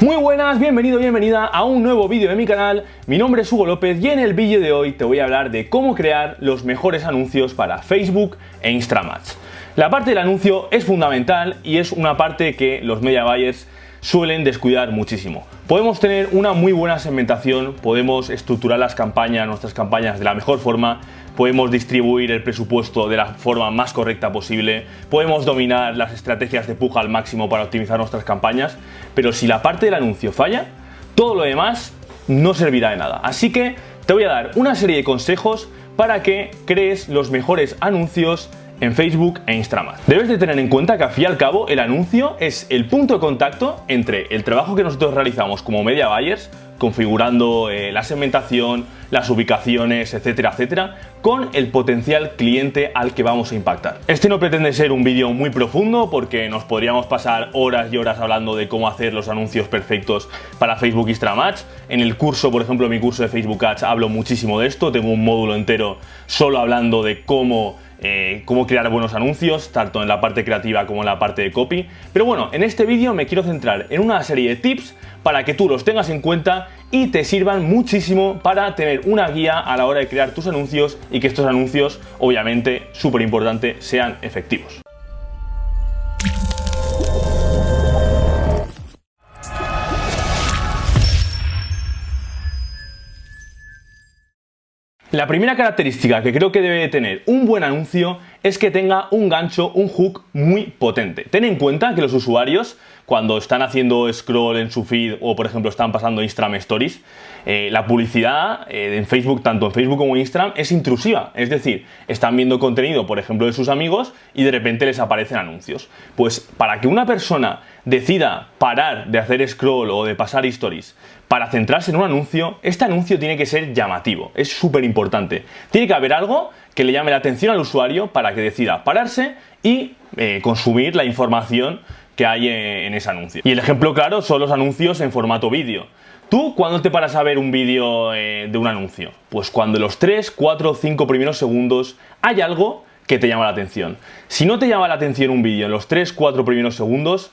Muy buenas, bienvenido, bienvenida a un nuevo vídeo de mi canal. Mi nombre es Hugo López y en el vídeo de hoy te voy a hablar de cómo crear los mejores anuncios para Facebook e Instagram Ads. La parte del anuncio es fundamental y es una parte que los media buyers suelen descuidar muchísimo. Podemos tener una muy buena segmentación, podemos estructurar nuestras campañas de la mejor forma, podemos distribuir el presupuesto de la forma más correcta posible, podemos dominar las estrategias de puja al máximo para optimizar nuestras campañas, pero si la parte del anuncio falla, todo lo demás no servirá de nada. Así que te voy a dar una serie de consejos para que crees los mejores anuncios en Facebook e Instagram. Debes de tener en cuenta que al fin y al cabo el anuncio es el punto de contacto entre el trabajo que nosotros realizamos como media buyers, configurando la segmentación, las ubicaciones, etcétera, etcétera, con el potencial cliente al que vamos a impactar. Este no pretende ser un vídeo muy profundo porque nos podríamos pasar horas y horas hablando de cómo hacer los anuncios perfectos para Facebook e Instagram Ads. En el curso, por ejemplo, en mi curso de Facebook Ads hablo muchísimo de esto, tengo un módulo entero solo hablando de cómo crear buenos anuncios, tanto en la parte creativa como en la parte de copy. Pero bueno, en este vídeo me quiero centrar en una serie de tips para que tú los tengas en cuenta y te sirvan muchísimo para tener una guía a la hora de crear tus anuncios y que estos anuncios, obviamente, súper importante, sean efectivos. La primera característica que creo que debe de tener un buen anuncio es que tenga un gancho, un hook muy potente. Ten en cuenta que los usuarios, cuando están haciendo scroll en su feed o por ejemplo están pasando Instagram Stories, la publicidad en Facebook, tanto en Facebook como en Instagram, es intrusiva. Es decir, están viendo contenido, por ejemplo, de sus amigos y de repente les aparecen anuncios. Pues para que una persona decida parar de hacer scroll o de pasar stories para centrarse en un anuncio, este anuncio tiene que ser llamativo. Es súper importante. Tiene que haber algo que le llame la atención al usuario para que decida pararse y consumir la información que hay en ese anuncio. Y el ejemplo claro son los anuncios en formato vídeo. ¿Tú cuándo te paras a ver un vídeo de un anuncio? Pues cuando en los 3, 4, 5 primeros segundos hay algo que te llama la atención. Si no te llama la atención un vídeo en los 3, 4 primeros segundos,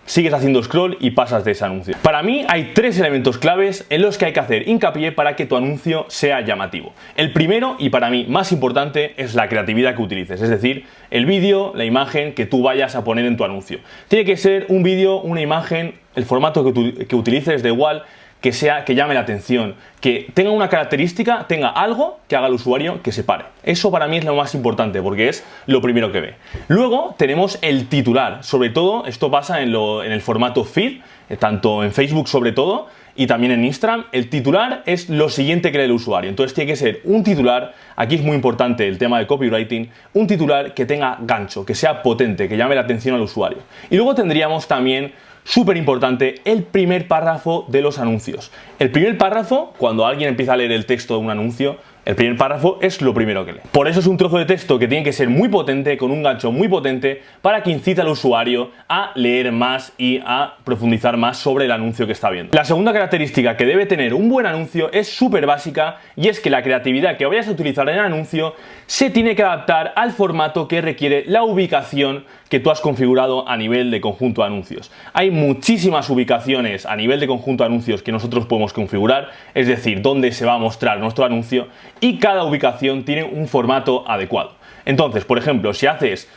sigues haciendo scroll y pasas de ese anuncio. Para mí hay tres elementos claves en los que hay que hacer hincapié para que tu anuncio sea llamativo. El primero, y para mí más importante, es la creatividad que utilices, es decir, el vídeo, la imagen que tú vayas a poner en tu anuncio. Tiene que ser un vídeo, una imagen, el formato que utilices, da igual, que llame la atención, que tenga una característica, tenga algo que haga al usuario que se pare. Eso para mí es lo más importante porque es lo primero que ve. Luego tenemos el titular, sobre todo esto pasa en el formato feed, tanto en Facebook sobre todo y también en Instagram. El titular es lo siguiente que lee el usuario, entonces tiene que ser un titular, aquí es muy importante el tema de copywriting, un titular que tenga gancho, que sea potente, que llame la atención al usuario. Y luego tendríamos también, súper importante, el primer párrafo de los anuncios. El primer párrafo, cuando alguien empieza a leer el texto de un anuncio, el primer párrafo es lo primero que lee. Por eso es un trozo de texto que tiene que ser muy potente, con un gancho muy potente, para que incite al usuario a leer más y a profundizar más sobre el anuncio que está viendo. La segunda característica que debe tener un buen anuncio es súper básica y es que la creatividad que vayas a utilizar en el anuncio se tiene que adaptar al formato que requiere la ubicación que tú has configurado a nivel de conjunto de anuncios. Hay muchísimas ubicaciones a nivel de conjunto de anuncios que nosotros podemos configurar, es decir, dónde se va a mostrar nuestro anuncio, y cada ubicación tiene un formato adecuado. Entonces, por ejemplo, si haces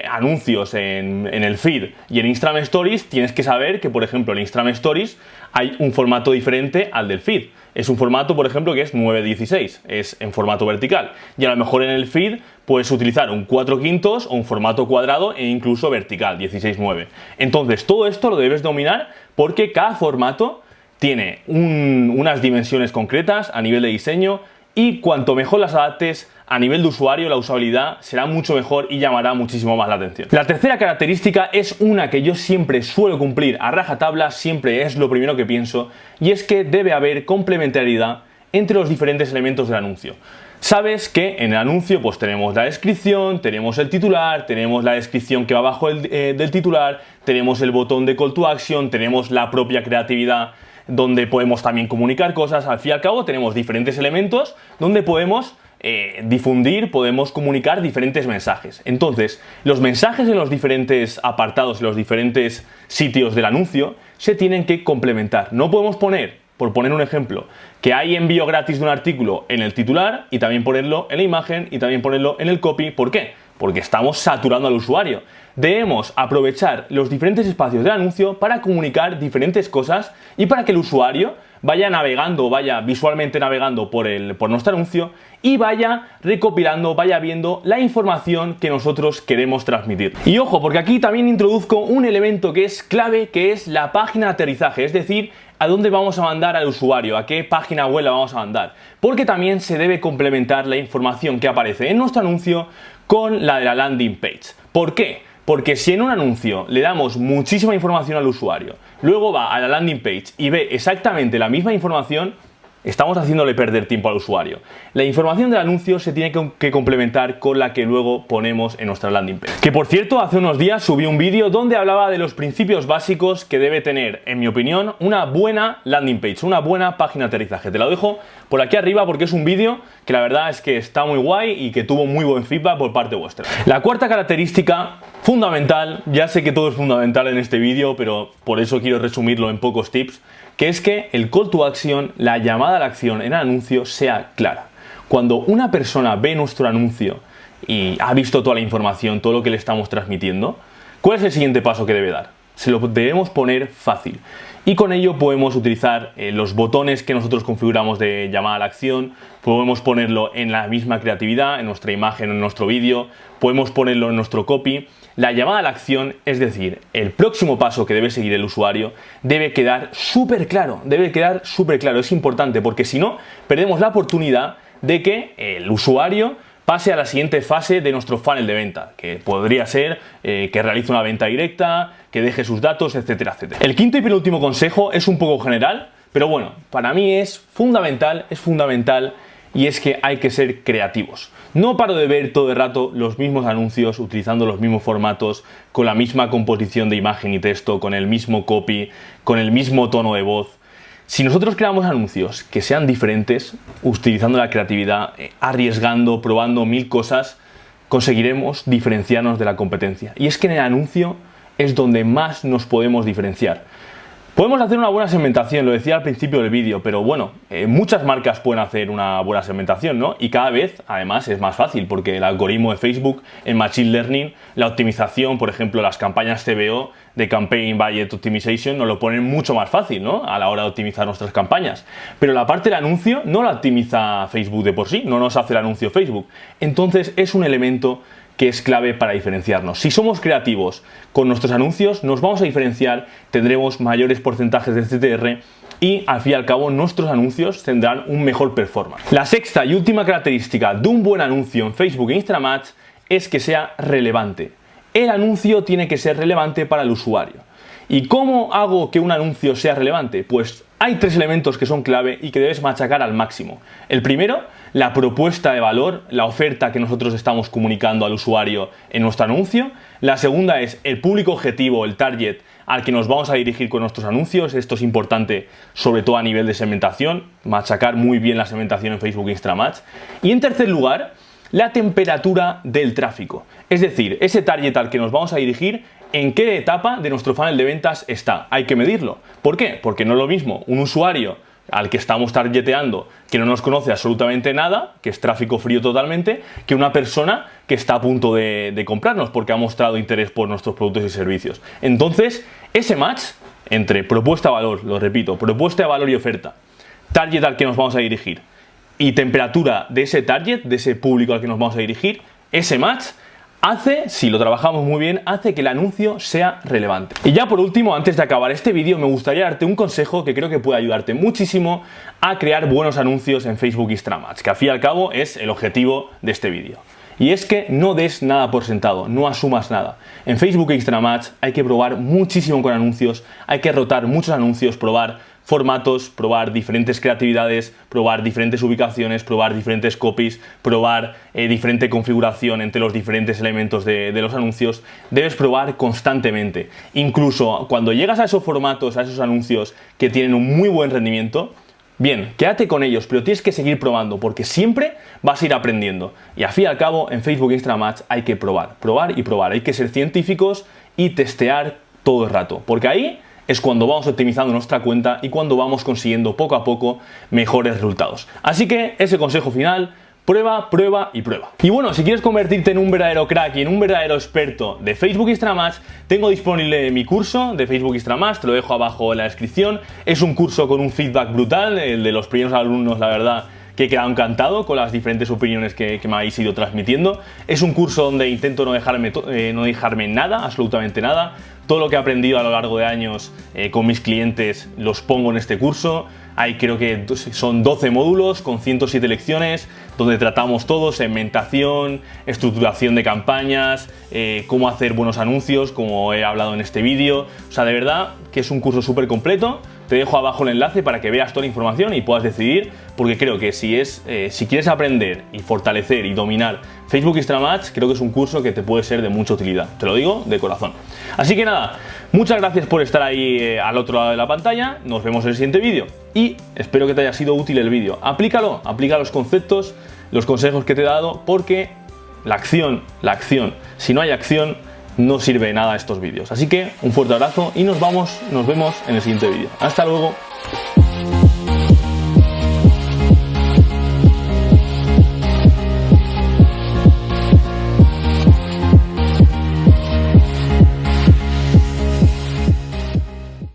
anuncios en el feed y en Instagram Stories, tienes que saber que, por ejemplo, en Instagram Stories hay un formato diferente al del feed. Es un formato, por ejemplo, que es 9:16, es en formato vertical. Y a lo mejor en el feed puedes utilizar un 4/5 o un formato cuadrado e incluso vertical, 16:9. Entonces, todo esto lo debes dominar porque cada formato tiene unas dimensiones concretas a nivel de diseño y cuanto mejor las adaptes a nivel de usuario, la usabilidad será mucho mejor y llamará muchísimo más la atención. La tercera característica es una que yo siempre suelo cumplir a rajatabla, siempre es lo primero que pienso, y es que debe haber complementariedad entre los diferentes elementos del anuncio. Sabes que en el anuncio pues tenemos la descripción, tenemos el titular, tenemos la descripción que va abajo del titular, tenemos el botón de call to action, tenemos la propia creatividad donde podemos también comunicar cosas. Al fin y al cabo tenemos diferentes elementos donde podemos difundir, podemos comunicar diferentes mensajes. Entonces, los mensajes en los diferentes apartados, en los diferentes sitios del anuncio, se tienen que complementar. No podemos poner, por poner un ejemplo, que hay envío gratis de un artículo en el titular y también ponerlo en la imagen y también ponerlo en el copy. ¿Por qué? Porque estamos saturando al usuario. Debemos aprovechar los diferentes espacios del anuncio para comunicar diferentes cosas y para que el usuario vaya navegando, vaya visualmente navegando por nuestro anuncio y vaya recopilando, vaya viendo la información que nosotros queremos transmitir. Y ojo, porque aquí también introduzco un elemento que es clave, que es la página de aterrizaje, es decir, a dónde vamos a mandar al usuario, a qué página web la vamos a mandar, porque también se debe complementar la información que aparece en nuestro anuncio con la de la landing page. ¿Por qué? Porque si en un anuncio le damos muchísima información al usuario, luego va a la landing page y ve exactamente la misma información, estamos haciéndole perder tiempo al usuario. La información del anuncio se tiene que complementar con la que luego ponemos en nuestra landing page. Que por cierto, hace unos días subí un vídeo donde hablaba de los principios básicos que debe tener, en mi opinión, una buena landing page, una buena página de aterrizaje. Te lo dejo por aquí arriba porque es un vídeo que la verdad es que está muy guay y que tuvo muy buen feedback por parte vuestra. La cuarta característica fundamental, ya sé que todo es fundamental en este vídeo, pero por eso quiero resumirlo en pocos tips, que es que el call to action, la llamada a la acción en el anuncio, sea clara. Cuando una persona ve nuestro anuncio y ha visto toda la información, todo lo que le estamos transmitiendo, ¿cuál es el siguiente paso que debe dar? Se lo debemos poner fácil. Y con ello podemos utilizar los botones que nosotros configuramos de llamada a la acción, podemos ponerlo en la misma creatividad, en nuestra imagen, en nuestro vídeo, podemos ponerlo en nuestro copy. La llamada a la acción, es decir, el próximo paso que debe seguir el usuario, debe quedar súper claro, es importante, porque si no, perdemos la oportunidad de que el usuario pase a la siguiente fase de nuestro funnel de venta, que podría ser que realice una venta directa, que deje sus datos, etcétera, etcétera. El quinto y penúltimo consejo es un poco general, pero bueno, para mí es fundamental, y es que hay que ser creativos. No paro de ver todo el rato los mismos anuncios, utilizando los mismos formatos, con la misma composición de imagen y texto, con el mismo copy, con el mismo tono de voz. Si nosotros creamos anuncios que sean diferentes, utilizando la creatividad, arriesgando, probando mil cosas, conseguiremos diferenciarnos de la competencia. Y es que en el anuncio es donde más nos podemos diferenciar. Podemos hacer una buena segmentación, lo decía al principio del vídeo, pero bueno, muchas marcas pueden hacer una buena segmentación, ¿no? Y cada vez, además, es más fácil, porque el algoritmo de Facebook, el Machine Learning, la optimización, por ejemplo, las campañas CBO de Campaign Budget Optimization, nos lo ponen mucho más fácil, ¿no? A la hora de optimizar nuestras campañas. Pero la parte del anuncio no la optimiza Facebook de por sí, no nos hace el anuncio Facebook. Entonces, es un elemento que es clave para diferenciarnos. Si somos creativos con nuestros anuncios, nos vamos a diferenciar, tendremos mayores porcentajes de CTR y al fin y al cabo nuestros anuncios tendrán un mejor performance. La sexta y última característica de un buen anuncio en Facebook e Instagram Ads es que sea relevante. El anuncio tiene que ser relevante para el usuario. ¿Y cómo hago que un anuncio sea relevante? Pues hay tres elementos que son clave y que debes machacar al máximo. El primero, la propuesta de valor, la oferta que nosotros estamos comunicando al usuario en nuestro anuncio. La segunda es el público objetivo, el target al que nos vamos a dirigir con nuestros anuncios. Esto es importante, sobre todo a nivel de segmentación, machacar muy bien la segmentación en Facebook e Instagram Ads. Y en tercer lugar, la temperatura del tráfico. Es decir, ese target al que nos vamos a dirigir, ¿en qué etapa de nuestro funnel de ventas está? Hay que medirlo. ¿Por qué? Porque no es lo mismo un usuario al que estamos targeteando, que no nos conoce absolutamente nada, que es tráfico frío totalmente, que una persona que está a punto de comprarnos porque ha mostrado interés por nuestros productos y servicios. Entonces, ese match entre propuesta de valor, lo repito, propuesta de valor y oferta, target al que nos vamos a dirigir y temperatura de ese target, de ese público al que nos vamos a dirigir, ese match hace, si lo trabajamos muy bien, hace que el anuncio sea relevante. Y ya por último, antes de acabar este vídeo, me gustaría darte un consejo que creo que puede ayudarte muchísimo a crear buenos anuncios en Facebook e Instagram Ads, que al fin y al cabo es el objetivo de este vídeo. Y es que no des nada por sentado, no asumas nada. En Facebook e Instagram Ads hay que probar muchísimo con anuncios, hay que rotar muchos anuncios, probar formatos, probar diferentes creatividades, probar diferentes ubicaciones, probar diferentes copies, probar diferente configuración entre los diferentes elementos de los anuncios. Debes probar constantemente. Incluso cuando llegas a esos formatos, a esos anuncios que tienen un muy buen rendimiento, bien, quédate con ellos, pero tienes que seguir probando porque siempre vas a ir aprendiendo. Y al fin y al cabo, en Facebook e Instagram Ads hay que probar y probar. Hay que ser científicos y testear todo el rato, porque ahí es cuando vamos optimizando nuestra cuenta y cuando vamos consiguiendo poco a poco mejores resultados. Así que ese consejo final: prueba, prueba y prueba. Y bueno, si quieres convertirte en un verdadero crack y en un verdadero experto de Facebook Instagram Ads, tengo disponible mi curso de Facebook Instagram Ads, te lo dejo abajo en la descripción. Es un curso con un feedback brutal, el de los primeros alumnos, la verdad que he quedado encantado con las diferentes opiniones que me habéis ido transmitiendo. Es un curso donde intento no dejarme nada, absolutamente nada. Todo lo que he aprendido a lo largo de años con mis clientes los pongo en este curso. Hay, creo que son 12 módulos con 107 lecciones donde tratamos todo: segmentación, estructuración de campañas, cómo hacer buenos anuncios, como he hablado en este vídeo. O sea, de verdad que es un curso súper completo. Te dejo abajo el enlace para que veas toda la información y puedas decidir, porque creo que si quieres aprender y fortalecer y dominar Facebook Instagram Ads, creo que es un curso que te puede ser de mucha utilidad. Te lo digo de corazón. Así que nada, muchas gracias por estar ahí al otro lado de la pantalla. Nos vemos en el siguiente vídeo y espero que te haya sido útil el vídeo. Aplícalo, aplica los conceptos, los consejos que te he dado, porque la acción, si no hay acción, no sirve de nada estos vídeos. Así que un fuerte abrazo y nos vemos en el siguiente vídeo. Hasta luego.